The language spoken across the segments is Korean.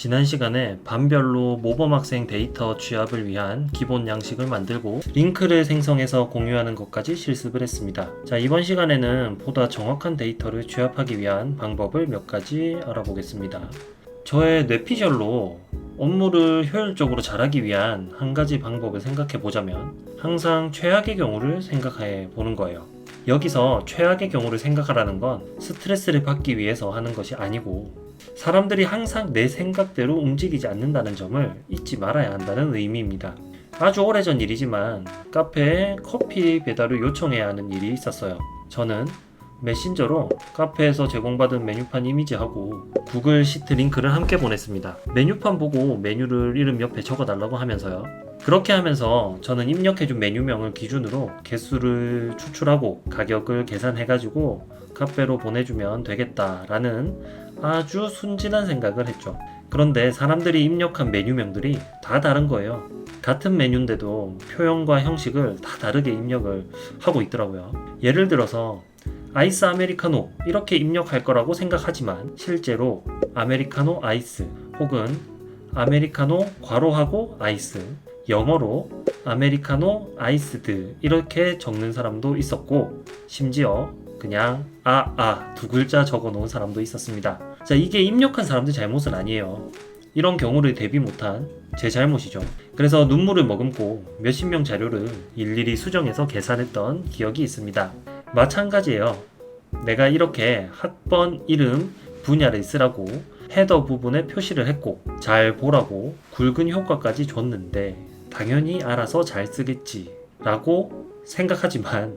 지난 시간에 반별로 모범학생 데이터 취합을 위한 기본 양식을 만들고 링크를 생성해서 공유하는 것까지 실습을 했습니다. 자, 이번 시간에는 보다 정확한 데이터를 취합하기 위한 방법을 몇 가지 알아보겠습니다. 저의 뇌피셜로 업무를 효율적으로 잘하기 위한 한 가지 방법을 생각해 보자면 항상 최악의 경우를 생각해 보는 거예요. 여기서 최악의 경우를 생각하라는 건 스트레스를 받기 위해서 하는 것이 아니고 사람들이 항상 내 생각대로 움직이지 않는다는 점을 잊지 말아야 한다는 의미입니다. 아주 오래전 일이지만 카페에 커피 배달을 요청해야 하는 일이 있었어요. 저는 메신저로 카페에서 제공받은 메뉴판 이미지하고 구글 시트 링크를 함께 보냈습니다. 메뉴판 보고 메뉴를 이름 옆에 적어달라고 하면서요. 그렇게 하면서 저는 입력해준 메뉴명을 기준으로 개수를 추출하고 가격을 계산해가지고 카페로 보내주면 되겠다라는 아주 순진한 생각을 했죠. 그런데 사람들이 입력한 메뉴명들이 다 다른 거예요. 같은 메뉴인데도 표현과 형식을 다 다르게 입력을 하고 있더라고요. 예를 들어서 아이스 아메리카노 이렇게 입력할 거라고 생각하지만 실제로 아메리카노 아이스 혹은 아메리카노 괄호하고 아이스, 영어로 아메리카노 아이스드 이렇게 적는 사람도 있었고 심지어 그냥 두 글자 적어 놓은 사람도 있었습니다. 자, 이게 입력한 사람들 잘못은 아니에요. 이런 경우를 대비 못한 제 잘못이죠. 그래서 눈물을 머금고 몇십 명 자료를 일일이 수정해서 계산했던 기억이 있습니다. 마찬가지예요. 내가 이렇게 학번 이름 분야를 쓰라고 헤더 부분에 표시를 했고 잘 보라고 굵은 효과까지 줬는데 당연히 알아서 잘 쓰겠지 라고 생각하지만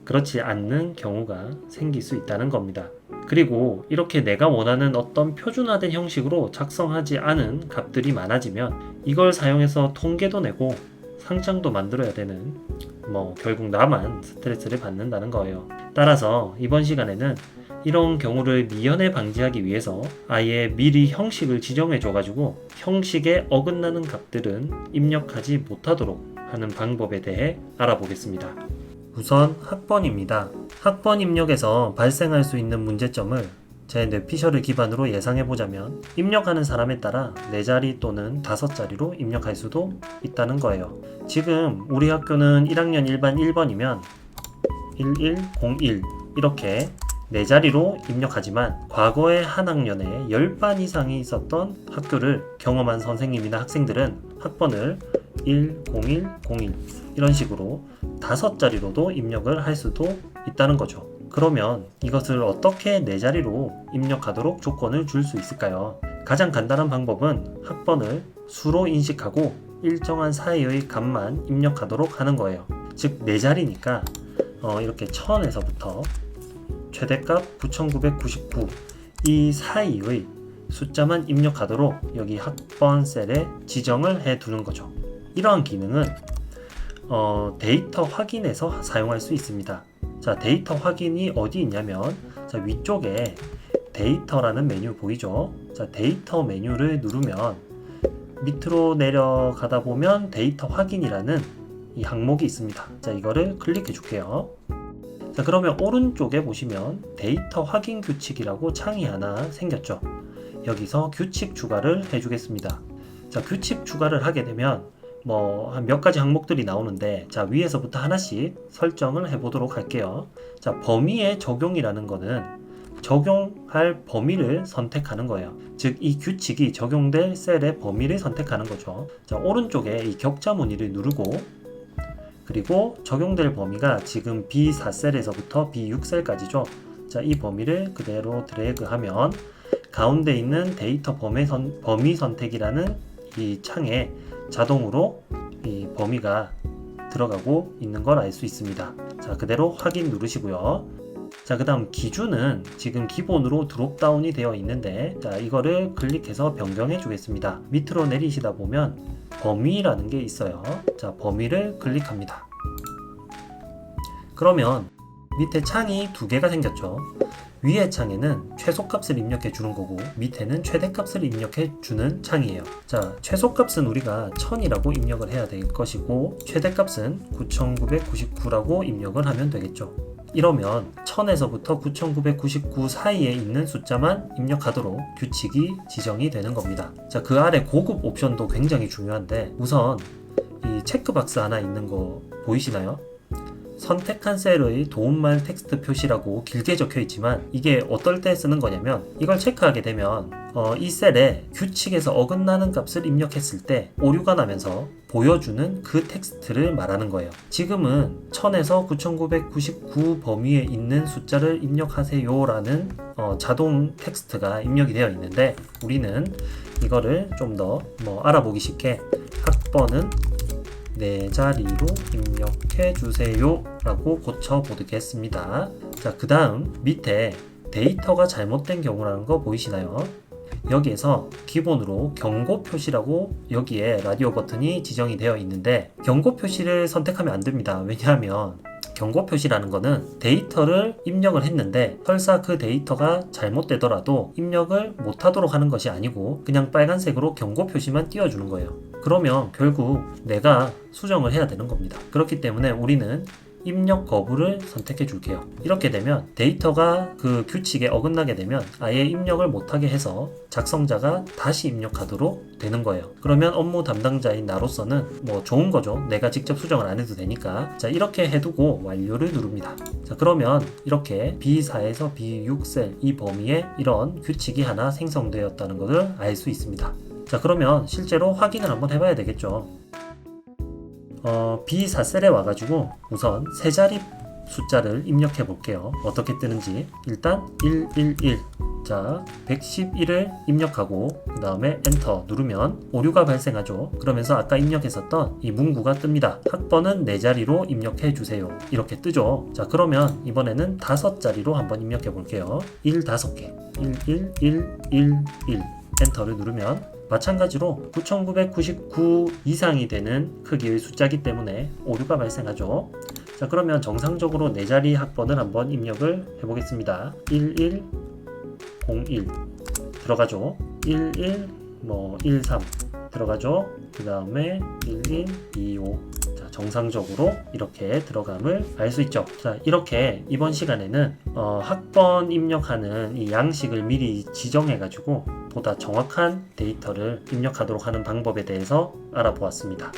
그렇지 않는 경우가 생길 수 있다는 겁니다. 그리고 이렇게 내가 원하는 어떤 표준화된 형식으로 작성하지 않은 값들이 많아지면 이걸 사용해서 통계도 내고 상장도 만들어야 되는 결국 나만 스트레스를 받는다는 거예요. 따라서 이번 시간에는 이런 경우를 미연에 방지하기 위해서 아예 미리 형식을 지정해 줘가지고 형식에 어긋나는 값들은 입력하지 못하도록 하는 방법에 대해 알아보겠습니다. 우선 학번입니다. 학번 입력에서 발생할 수 있는 문제점을 제 뇌피셜을 기반으로 예상해보자면 입력하는 사람에 따라 4자리 또는 5자리로 입력할 수도 있다는 거예요. 지금 우리 학교는 1학년 일반 1번이면 1101 이렇게 4자리로 입력하지만 과거에 한 학년에 10반 이상이 있었던 학교를 경험한 선생님이나 학생들은 학번을 10101 이런 식으로 5자리로도 입력을 할 수도 있다는 거죠. 그러면 이것을 어떻게 4자리로 입력하도록 조건을 줄 수 있을까요? 가장 간단한 방법은 학번을 수로 인식하고 일정한 사이의 값만 입력하도록 하는 거예요. 즉 4자리니까 이렇게 1000에서부터 최대값 9999 이 사이의 숫자만 입력하도록 여기 학번 셀에 지정을 해 두는 거죠. 이러한 기능은 데이터 확인에서 사용할 수 있습니다. 자, 데이터 확인이 어디 있냐면 자, 위쪽에 데이터라는 메뉴 보이죠? 자, 데이터 메뉴를 누르면 밑으로 내려가다 보면 데이터 확인이라는 이 항목이 있습니다. 자, 이거를 클릭해 줄게요. 자, 그러면 오른쪽에 보시면 데이터 확인 규칙이라고 창이 하나 생겼죠. 여기서 규칙 추가를 해주겠습니다. 자, 규칙 추가를 하게 되면 한 몇 가지 항목들이 나오는데 자, 위에서부터 하나씩 설정을 해보도록 할게요. 자, 범위의 적용이라는 거는 적용할 범위를 선택하는 거예요. 즉, 이 규칙이 적용될 셀의 범위를 선택하는 거죠. 자, 오른쪽에 이 격자 무늬를 누르고 그리고 적용될 범위가 지금 B4셀에서부터 B6셀까지죠. 자, 이 범위를 그대로 드래그하면 가운데 있는 데이터 범위 선택이라는 이 창에 자동으로 이 범위가 들어가고 있는 걸 알 수 있습니다. 자, 그대로 확인 누르시고요. 자, 그 다음 기준은 지금 기본으로 드롭다운이 되어 있는데 자, 이거를 클릭해서 변경해 주겠습니다. 밑으로 내리시다 보면 범위라는 게 있어요. 자, 범위를 클릭합니다. 그러면 밑에 창이 2개가 생겼죠. 위의 창에는 최소값을 입력해 주는 거고 밑에는 최대값을 입력해 주는 창이에요. 자, 최소값은 우리가 1000이라고 입력을 해야 될 것이고 최대값은 9999라고 입력을 하면 되겠죠. 이러면 1000에서부터 9999 사이에 있는 숫자만 입력하도록 규칙이 지정이 되는 겁니다. 자, 그 아래 고급 옵션도 굉장히 중요한데 우선 이 체크박스 하나 있는 거 보이시나요? 선택한 셀의 도움말 텍스트 표시라고 길게 적혀 있지만 이게 어떨 때 쓰는 거냐면 이걸 체크하게 되면 이 셀에 규칙에서 어긋나는 값을 입력했을 때 오류가 나면서 보여주는 그 텍스트를 말하는 거예요. 지금은 1000에서 9999 범위에 있는 숫자를 입력하세요 라는 자동 텍스트가 입력이 되어 있는데 우리는 이거를 좀 더 알아보기 쉽게 학번은 네 자리로 입력해 주세요 라고 고쳐 보겠습니다. 자, 그 다음 밑에 데이터가 잘못된 경우라는 거 보이시나요? 여기에서 기본으로 경고 표시라고 여기에 라디오 버튼이 지정이 되어 있는데 경고 표시를 선택하면 안 됩니다. 왜냐하면 경고 표시라는 거는 데이터를 입력을 했는데 설사 그 데이터가 잘못되더라도 입력을 못하도록 하는 것이 아니고 그냥 빨간색으로 경고 표시만 띄워주는 거예요. 그러면 결국 내가 수정을 해야 되는 겁니다. 그렇기 때문에 우리는 입력 거부를 선택해 줄게요. 이렇게 되면 데이터가 그 규칙에 어긋나게 되면 아예 입력을 못하게 해서 작성자가 다시 입력하도록 되는 거예요. 그러면 업무 담당자인 나로서는 좋은 거죠. 내가 직접 수정을 안 해도 되니까. 자, 이렇게 해두고 완료를 누릅니다. 자, 그러면 이렇게 B4에서 B6 셀 이 범위에 이런 규칙이 하나 생성되었다는 것을 알 수 있습니다. 자, 그러면 실제로 확인을 한번 해봐야 되겠죠. B4셀에 와가지고 우선 세 자리 숫자를 입력해 볼게요. 어떻게 뜨는지. 일단 111. 자, 111을 입력하고 그 다음에 엔터 누르면 오류가 발생하죠. 그러면서 아까 입력했었던 이 문구가 뜹니다. 학번은 4자리로 입력해 주세요. 이렇게 뜨죠. 자, 그러면 이번에는 5자리로 한번 입력해 볼게요. 5개. 11111 엔터를 누르면 마찬가지로 9999 이상이 되는 크기의 숫자이기 때문에 오류가 발생하죠. 자, 그러면 정상적으로 4자리 학번을 한번 입력을 해보겠습니다. 1101 들어가죠. 1113 들어가죠. 그 다음에 1125 정상적으로 이렇게 들어감을 알 수 있죠. 자, 이렇게 이번 시간에는 학번 입력하는 이 양식을 미리 지정해 가지고 보다 정확한 데이터를 입력하도록 하는 방법에 대해서 알아보았습니다.